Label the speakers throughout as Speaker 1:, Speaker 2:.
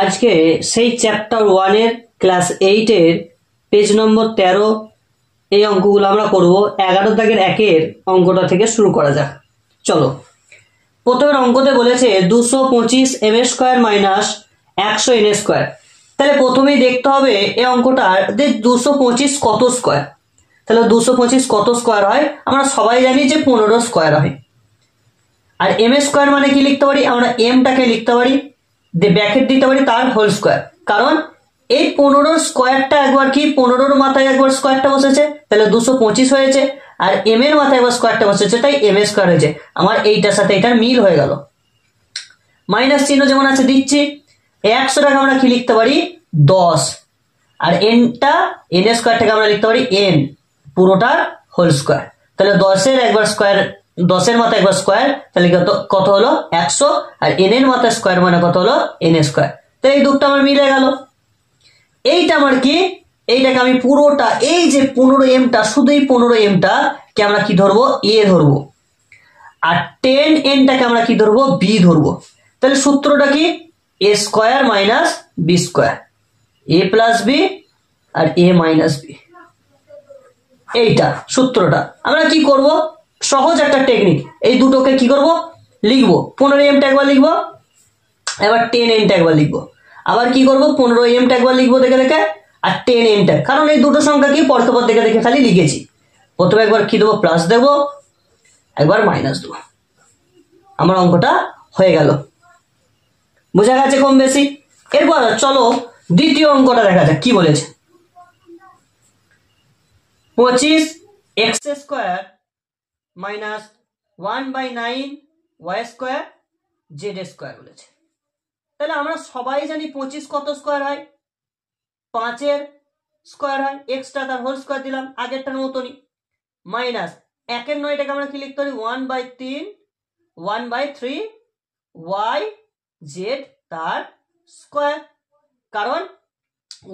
Speaker 1: আজকে সেই চ্যাপ্টার 1 এর ক্লাস 8 এর পেজ নম্বর 13 এই অঙ্কগুলো আমরা করব। 11 দাগের 1 অঙ্কটা থেকে শুরু করা যাক। চলো, প্রথমের অঙ্কতে বলেছে 225 m square minus 100 n square. তাহলে প্রথমেই দেখতে হবে এই অঙ্কটার যে 225 কত স্কয়ার। তাহলে 225 কত স্কয়ার হয়? আমরা সবাই জানি যে 15 স্কয়ার হয়। আর m স্কয়ার মানে কি লিখতে পারি? আমরা m টাকে লিখতে পারি, ব্র্যাকেট দিতে পারি তার হোল স্কয়ার। কারণ এই 15 স্কয়ারটা একবার কি 15 মাথায় একবার স্কয়ারটা বসেছে, তাহলে 225 হয়েছে। আর m এর মাথায় একবার স্কয়ারটা বসেছে, তাই m স্কয়ার হয়েছে। আমার এইটার সাথে এটার মিল হয়ে গেল। মাইনাস চিহ্ন যেমন আছে দিচ্ছি। 100 টাকা আমরা কি লিখতে পারি? 10। আর nটা n স্কয়ারটাকে আমরা লিখতে পারি n পুরোটার হোল স্কয়ার। তাহলে 10 এর একবার স্কয়ার, 10 এর মাথায় একবার স্কয়ার, তাহলে কত হলো 100। আর n এর মাথায় স্কয়ার মানে কত হলো n স্কয়ার। তো এই দুটো আমার মিলে গেল। এইটা আমার কি, এইটাকে আমি পুরোটা এই যে 15m টা, শুধু এই 15m টা কে আমরা কি ধরবো? a ধরবো। আর 10n টাকে আমরা কি ধরবো? b ধরবো। তাহলে সূত্রটা কি? a square minus b square, a plus b আর a মাইনাস b। এইটা সূত্রটা। আমরা কি করব? সহজ একটা টেকনিক, এই দুটোকে কি করব? লিখবো। 15m টা একবার লিখবো, এবার 10n টা একবার লিখবো। আবার কি করব? 15m টা একবার লিখবো দেখে দেখে, আর 10n টা, কারণ এই দুটো সংখ্যা কি পরপর দেখে দেখে খালি লিখেছি। প্রথমে একবার কি দেবো? প্লাস দেবো, একবার মাইনাস দেবো। আমার অঙ্কটা হয়ে গেল। বোঝা গেছে কম বেশি? এরপর চলো দ্বিতীয় অঙ্কটা দেখা যাক কি বলেছে। 25x square minus 1/9 y square z square বলেছে। তাহলে আমরা সবাই জানি 25 কত স্কয়ার হয়? 5 এর স্কয়ার হয়। এক্সটা তার হোল স্কয়ার দিলাম আগেরটার মতনই। মাইনাস 1 এর 9 টাকে আমরা কি লিখতে পারি? 1/3 y z তার স্কয়ার। কারণ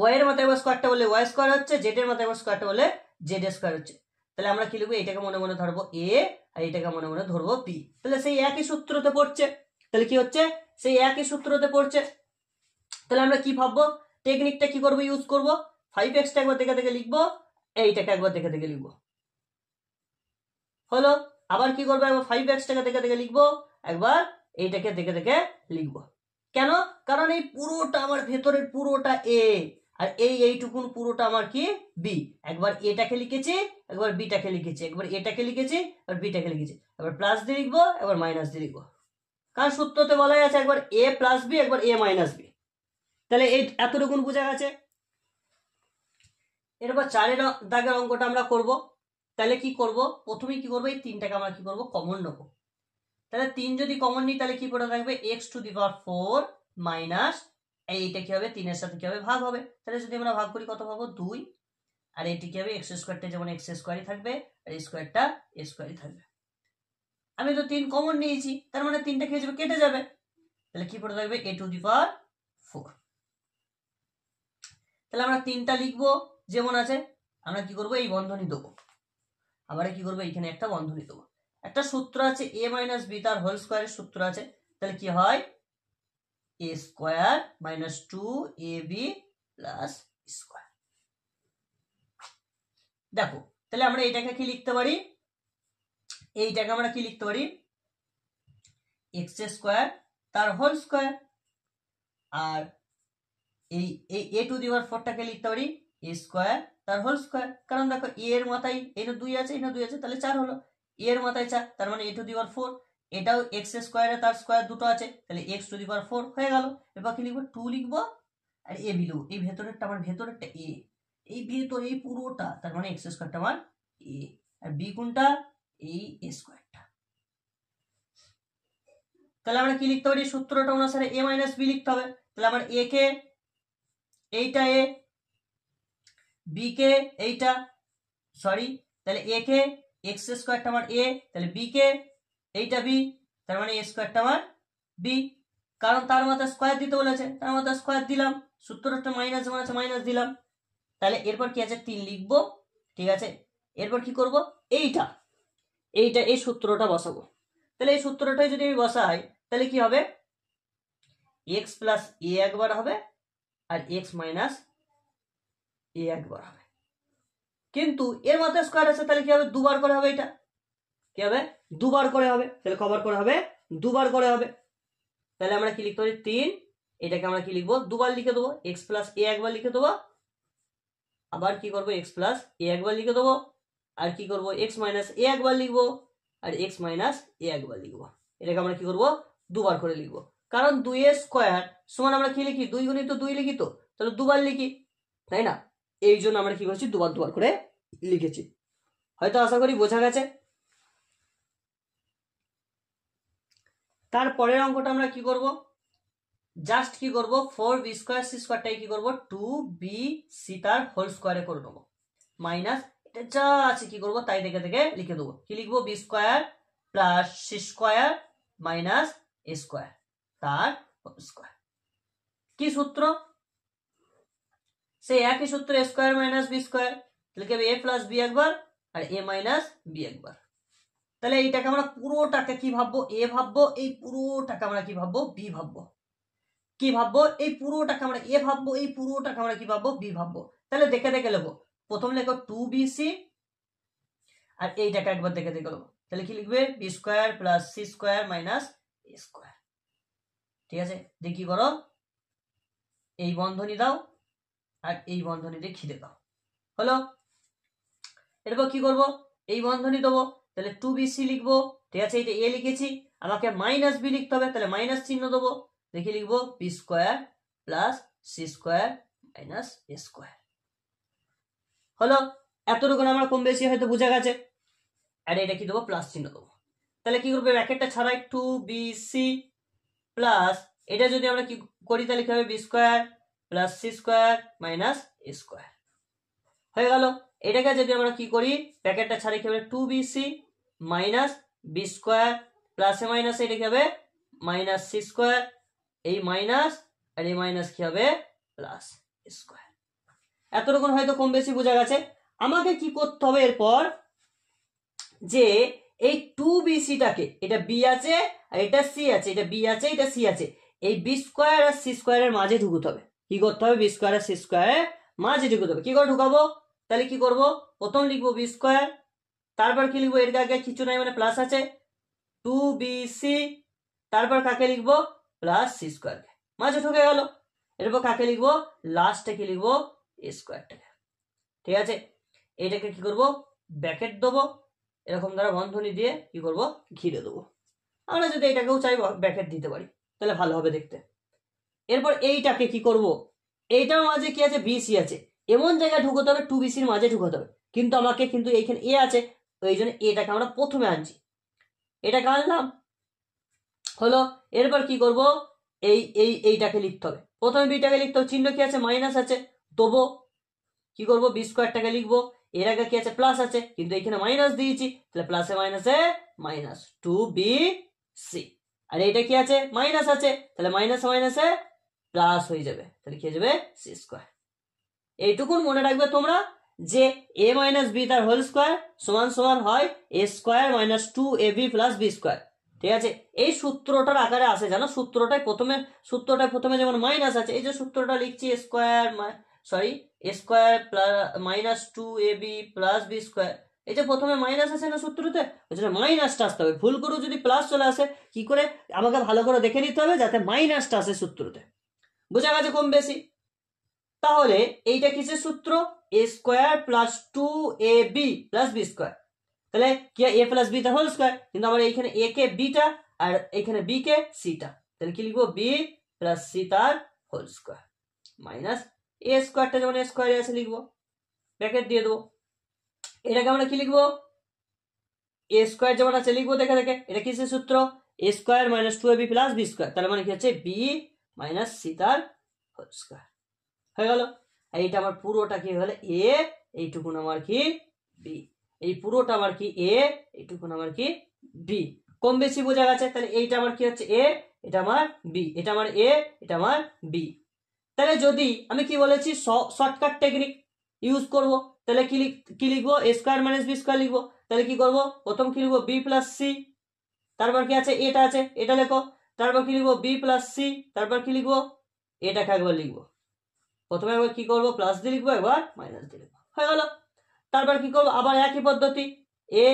Speaker 1: y এর মাথায় একবার স্কয়ারটা বলে y স্কয়ার হচ্ছে, z এর মাথায় একবার স্কয়ারটা বলে z স্কয়ার হচ্ছে। তাহলে আমরা কি লিখবো? এটাকে মনে মনে ধরবো a, আর এটাকে মনে মনে ধরবো b। তাহলে সেই একই সূত্রতে পড়ছে। তাহলে কি হচ্ছে? সেই একই সূত্রতে পড়ছে। তাহলে আমরা কি ভাববো? টেকনিকটা কি করবো? ইউজ করবো। 5x টা একবার দেখে দেখে লিখবো, এইটাকে একবার দেখে দেখে লিখবো। হলো। আবার কি করবো? একবার 5x টাকে দেখে দেখে লিখবো, একবার এইটাকে দেখে দেখে লিখবো। কেন? কারণ এই পুরোটা আমার ভেতরের পুরোটা a, আর এইটুকুন পুরোটা আমার কি b। একবার এটাকে লিখেছি, একবার বিটাকে লিখেছি, একবার এটাকে লিখেছি, একবার বিটাকে লিখেছি। একবার প্লাস দিয়ে লিখবো, একবার মাইনাস দিয়ে লিখবো। কারণ সূত্রতে বলাই আছে একবার a প্লাস b, একবার a মাইনাস b। তাহলে এই এতটুকুন বোঝা গেছে। এরপর 4 দাগের অঙ্কটা আমরা করব। তাহলে কি করব? প্রথমে কি করবো? এই 3টাকে আমরা কি করবো? কমন নেবো। তাহলে 3 যদি কমন নিই তাহলে কি পড়ে থাকবে? x⁴ মাইনাস এইটা কি হবে? 3 এর সাথে কি হবে? ভাগ হবে। তাহলে যদি আমরা ভাগ করি কত পাবো? 2। আর এটি কি হবে? x স্কয়ারটা যেমন x স্কয়ারই থাকবে, আর স্কয়ারটা a স্কয়ারই থাকবে। আমি তো 3 কমন নিয়েছি, তার মানে 3টা কি হয়ে যাবে? কেটে যাবে। তাহলে কি পড়ে থাকবে? a⁴। তাহলে আমরা 3টা লিখবো যেমন আছে। আমরা কি করবো? এই বন্ধনী দেবো। আবার কি করবো? এইখানে একটা বন্ধনী দেবো। একটা সূত্র আছে a মাইনাস b তার হোল স্কয়ারের সূত্র আছে। তাহলে কি হয়? a square minus 2ab plus square. দেখো, তাহলে আমরা এটাকে কি লিখতে পারি? এইটাকে আমরা কি লিখতে পারি? x স্কয়ার তার হোল স্কয়ার। আর এই a⁴ টাকে লিখতে পারি a স্কয়ার তার হোল স্কয়ার। কারণ দেখো a এর মাথায় এটা 2 আছে, এটা 2 আছে, তাহলে 4 হলো। a এর মাথায় 4, তার মানে a⁴। এটাও x স্কয়ারে তার স্কয়ার দুটো আছে, তাহলে x⁴ হয়ে গেল। এবার কি লিখবো? 2 লিখবো, আর a লিখবো। এই ভেতরেরটা আমার ভেতরেরটা a, এই ভেতর এই পুরোটা, তার মানে x স্কয়ারটা আমার a, আর b কোনটা? এই a স্কয়ারটা। তাহলে আমরা কি লিখতে পারি? সূত্রটা অনুসারে a মাইনাস b লিখতে হবে। তাহলে আমার a কে এইটা a, b কে এইটা, সরি, তাহলে a কে x স্কয়ারটা আমার a, তাহলে b কে এইটা b, তার মানে a স্কয়ারটা আমার b। কারণ তার মাথায় স্কয়ার দিতে বলেছে, তার মাথায় স্কয়ার দিলাম। সূত্রটা মাইনাস যেমন আছে মাইনাস দিলাম। তাহলে এরপর কি আছে? 3 লিখবো, ঠিক আছে। এরপর কি করব? এইটা এই সূত্রটা বসাবো। তাহলে এই সূত্রটাই যদি আমি বসাই তাহলে কি হবে? এক্স প্লাস এ একবার হবে আর এক্স মাইনাস এ একবার হবে, কিন্তু এর মাথায় স্কোয়ার আছে, তাহলে কি হবে, দুবার করে হবে। এটা কি হবে, দুবার করে হবে। তাহলে কবার করে হবে, দুবার করে হবে। তাহলে আমরা কি লিখতে পারি 3, এটাকে আমরা কি লিখবো, দুবার লিখে দেবো। এক্স প্লাস এ একবার লিখে দেবো, আবার কি করবো, এক্স প্লাস এ একবার লিখে দেবো, আর কি করবো, এক্স মাইনাস এ একবার লিখবো, আর এক্স মাইনাস এ একবার লিখবো। এটাকে আমরা কি করবো, দুবার করে লিখবো। কারণ 2a স্কোয়ার সমান আমরা কি লিখি, 2 গুণিত 2 লিখি, তো তাহলে দুবার লিখি, তাই না? এই জন্য আমরা কি করছি, দুবার দুবার করে লিখেছি। হয়তো আশা করি বোঝা গেছে। তারপরের অঙ্কটা আমরা কি করব, জাস্ট কি করব, 4b স্কোয়ার সি স্কোয়ারটাই কি করব, 2bc তার হোল স্কোয়ারে করে নেবো, মাইনাস এটা যা আছে কি করব তাই দেখে দেখে লিখে দেবো। কি লিখবো, B square plus C square minus A square তার হোল স্কোয়ার। কি সূত্র, সেই একই সূত্র, A square minus B square, লিখে এ প্লাস বি একবার আর এ মাইনাস বি একবার। তাহলে এইটাকে আমরা পুরোটাকে কি ভাববো, এ ভাববো, এই পুরোটাকে আমরা কি ভাববো, বি ভাববো। কি ভাববো, এই পুরোটাকে আমরা এ ভাববো, এই পুরোটাকে আমরা কি ভাববো, বি ভাববো। তাহলে দেখে দেখে নেবো, প্রথম লেখো 2bc আর এইটাকে একবার দেখে দেখে নেবো। তাহলে কি লিখবে, B square plus C square minus A square. ঠিক আছে, দিয়ে কি করো, এই বন্ধনী দাও আর এই বন্ধনী দিয়ে খিদে দাও, হলো। এরপর কি করব, এই বন্ধনী দেবো, তাহলে 2bc লিখবো। ঠিক আছে, এটা এ লিখেছি, আমাকে মাইনাস বি লিখতে হবে, তাহলে মাইনাস চিহ্ন দেবো, দেখে লিখবো B square plus C square minus A square, হলো। এতটুকু আমরা কম বেশি হয়তো বোঝা গেছে। আর এটা কি দেবো, প্লাস চিহ্ন দেবো। তাহলে কি করবে, ব্র্যাকেটটা ছাড়াই 2bc প্লাস, এটা যদি আমরা কি করি তাহলে কি হবে, B square plus C square minus A square হয়ে গেল। এটাকে যদি আমরা কি করি, ব্র্যাকেটটা ছাড়াই কি হবে, 2bc মাইনাস বি স্কোয়ার প্লাসে মাইনাসে এটা কি হবে, মাইনাস সি স্কোয়ার, এই মাইনাস আর এই মাইনাস কি হবে, প্লাস স্কোয়ার। এতটুকু হয়তো কম বেশি বোঝা গেছে। আমাকে কি করতে হবে এরপর, যে এই 2bcটাকে, এটা বি আছে আর এটা সি আছে, এটা বি আছে এটা সি আছে, এই বি স্কোয়ার আর সি স্কোয়ারের মাঝে ঢুকতে হবে। কি করতে হবে, বি স্কোয়ার আর সি স্কোয়ারের মাঝে ঢুকতে হবে। কি করে ঢুকাবো, তাহলে কি করব, প্রথম লিখবো বি স্কোয়ার, তারপর কি লিখবো, এর আগে কিছু নাই মানে প্লাস আছে, 2bc, তারপর কাকে লিখবো, প্লাস সি স্কোয়ার, মাঝে ঢুকে গেল। এরপর কাকে লিখবো, লাস্টে কি লিখবো, এ স্কোয়ারটাকে। ঠিক আছে, এটাকে কি করব, ব্র্যাকেট দেবো, এরকম দ্বারা বন্ধনী দিয়ে কি করব, ঘিরে দেবো। আমরা যদি এটাকেও চাই ব্র্যাকেট দিতে পারি, তাহলে ভালো হবে দেখতে। এরপর এইটাকে কি করব, এইটার মাঝে কি আছে, বিসি আছে, এমন জায়গায় ঢুকতে হবে, 2bcর মাঝে ঢুকতে হবে, কিন্তু আমাকে কিন্তু এইখানে এ আছে, ওই জন্য এটাকে আমরা প্রথমে আনছি, এটাকে আনলাম, হলো। এরপর কি করব, এইটাকে লিখতে হবে, প্রথমে বিটাকে লিখতে হবে, চিহ্ন কি আছে, মাইনাস আছে, তবু কি করব, বি স্কোয়ারটাকে লিখবো, এর আগে কি আছে, প্লাস আছে, কিন্তু এখানে মাইনাস দিয়েছি, তাহলে প্লাসে মাইনাসে মাইনাস 2bc, আর এইটা কি আছে, মাইনাস আছে, তাহলে মাইনাস মাইনাসে প্লাস হয়ে যাবে, তাহলে কি হয়ে যাবে, সি স্কোয়ার। এইটুকুন মনে রাখবে তোমরা, যে এ মাইনাস বি তার হোল স্কোয়ার সমান সমান হয় A square minus 2ab plus B square. ঠিক আছে, এই সূত্রটার আকারে আসে, জানো, সূত্রটাই প্রথমে যেমন মাইনাস আছে, এই যে সূত্রটা লিখছি, square A square plus minus 2ab plus B square, এই যে প্রথমে মাইনাস আছে না সূত্রতে, ওই জন্য মাইনাসটা আসতে হবে। ভুল করে যদি প্লাস চলে আসে, কি করে, আমাকে ভালো করে দেখে নিতে হবে যাতে মাইনাসটা আসে সূত্রতে। বোঝা গেছে কম বেশি? তাহলে এইটা কিসের সূত্র, A square plus 2ab plus B square, তাহলে কি এ প্লাস বি তার হোল স্কোয়ার, কিন্তু আমার এইখানে এ কে বিটা আর এখানে বি কে সিটা, তাহলে কি লিখবো, বি প্লাস সি তার হোল স্কোয়ার মাইনাস এ স্কোয়ারটা যেমন এ স্কোয়ারে আছে লিখবো, ব্র্যাকেট দিয়ে দেবো। এটাকে আমরা কি লিখবো, এ স্কোয়ার যেমন আছে লিখবো দেখে দেখে, এটা কিসের সূত্র, A square minus 2ab plus B square, তাহলে মানে কি হচ্ছে, বি মাইনাস সি তার হোল স্কোয়ার হয়ে গেল। এইটা আমার পুরোটা কি হয়ে গেল, এ, এইটুকুন আমার কি বি, এই পুরোটা আমার কি এ, এইটুকুন আমার কি বি। কম বেশি বোঝা গেছে? তাহলে এইটা আমার কি হচ্ছে এ, এটা আমার বি, এটা আমার এ, এটা আমার বি। তাহলে যদি আমি কি বলেছি, শর্টকাট টেকনিক ইউজ করব, তাহলে কি লিখবো, এ স্কোয়ার মাইনাস বি স্কোয়ার লিখবো। তাহলে কি করবো, প্রথম কি লিখবো, বি প্লাস সি, তারপর কি আছে, এটা আছে, এটা লেখো, তারপর কি লিখবো বি প্লাস সি, তারপর কি লিখবো এটাকে একবার লিখবো, প্রথমে একবার কি করবো প্লাস দিয়ে লিখবো, একবার মাইনাস দিয়ে লিখবো, হয়ে গেল। তারপর কি করবো আবার একই পদ্ধতি, এ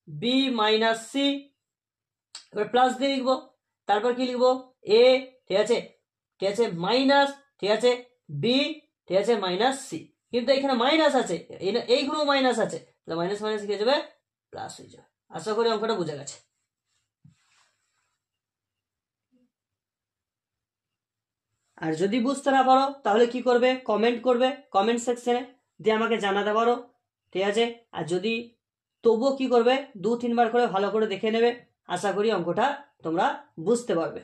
Speaker 1: বি মাইনাস সি, এবার প্লাস দিয়ে লিখবো, তারপর কি লিখবো এ, ঠিক আছে, ঠিক আছে, মাইনাস, ঠিক আছে, বি, ঠিক আছে, মাইনাস সি, কিন্তু এখানে মাইনাস আছে, এইগুলো মাইনাস আছে, তাহলে মাইনাস মাইনাস কি হয়ে যাবে প্লাস হয়ে যাবে। আশা করি অঙ্কটা বোঝা গেছে। আর যদি বুঝতে না পারো তাহলে কি করবে, কমেন্ট করবে কমেন্ট সেকশনে, দিয়ে আমাকে জানাতে পারো, ঠিক আছে। আর যদি তবুও কি করবে 2-3 বার করে ভালো করে দেখে নেবে, আশা করি অঙ্কটা তোমরা বুঝতে পারবে।